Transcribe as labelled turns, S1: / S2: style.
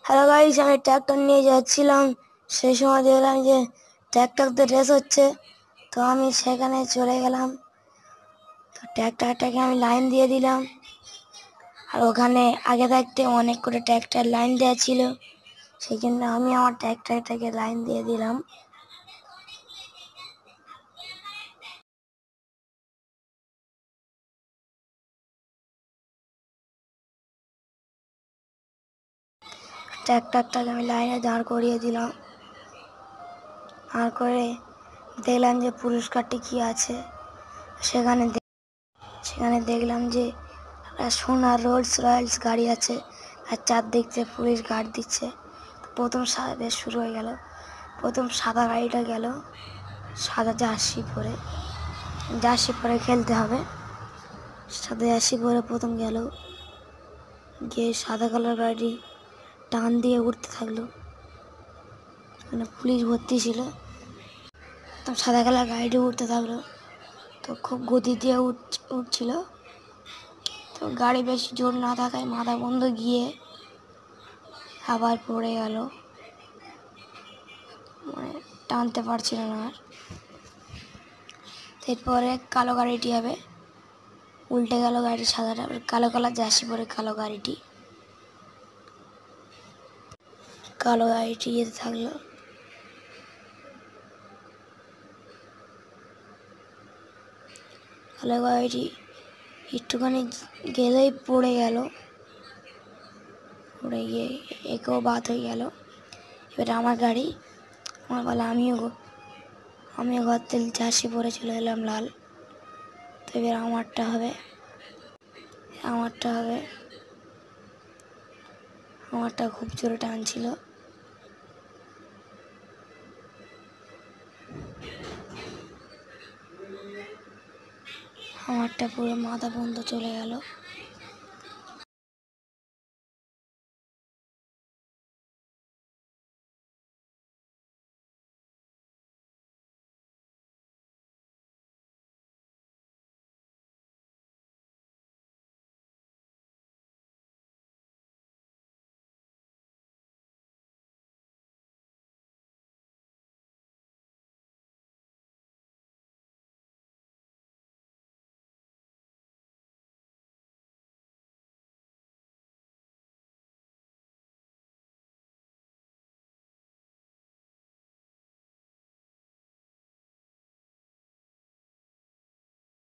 S1: Hello guys, আমি tractor নিয়ে যাচ্ছিলাম। সেই সময় দেখলাম যে ট্র্যাক্টরদের রেস হচ্ছে, তো আমি সেখানে চলে গেলাম। তো ট্র্যাক্টরটাকে আমি লাইন দিয়ে দিলাম, আর ওখানে আগে থাকতে অনেক করে ট্র্যাক্টর লাইন দেওয়া ছিল, সেই জন্য আমি আমার ট্র্যাক্টরটাকে লাইন দিয়ে দিলাম। ট্র্যাক্টরটাকে আমি লাইনে দাঁড় করিয়ে দিলাম, আর করে দেখলাম যে পুরস্কারটি কি আছে। সেখানে দেখলাম যে সোনার রোলস রয়েলস গাড়ি আছে, আর চারদিক থেকে পুলিশ গার্ড দিচ্ছে। প্রথম বেশ শুরু হয়ে গেল। প্রথম সাদা গাড়িটা গেল, সাদা জার্সি পরে খেলতে হবে। সাদা জার্সি পরে প্রথম গেল, গিয়ে সাদা কালার গাড়ি টান দিয়ে উঠতে থাকলো। মানে পুলিশ ভর্তি ছিল, তো সাদা কালার গাড়িটি উঠতে থাকলো। তো খুব গতি দিয়ে উঠছিল। তো গাড়ি বেশি জোর না থাকায় মাথা বন্ধ গিয়ে আবার পড়ে গেল, মানে টানতে পারছিল না আর। এরপরে কালো গাড়িটি হবে, উল্টে গেল গাড়ি, সাদাটা কালো কালার জার্সি পরে কালো গাড়িটি যেতে থাকলো। কালো গাড়িটি একটুখানি গেলেই পড়ে গেল, পড়ে গিয়ে একেও বাদ হয়ে গেল। এবার আমার গাড়ি, আমার বলে আমিও ঘর থেকে জার্সি পরে চলে এলাম লাল। তো এবার আমারটা হবে। আমারটা খুব জোরে টানছিল। আমারটা পুরো মাথা বন্ধ চলে গেল।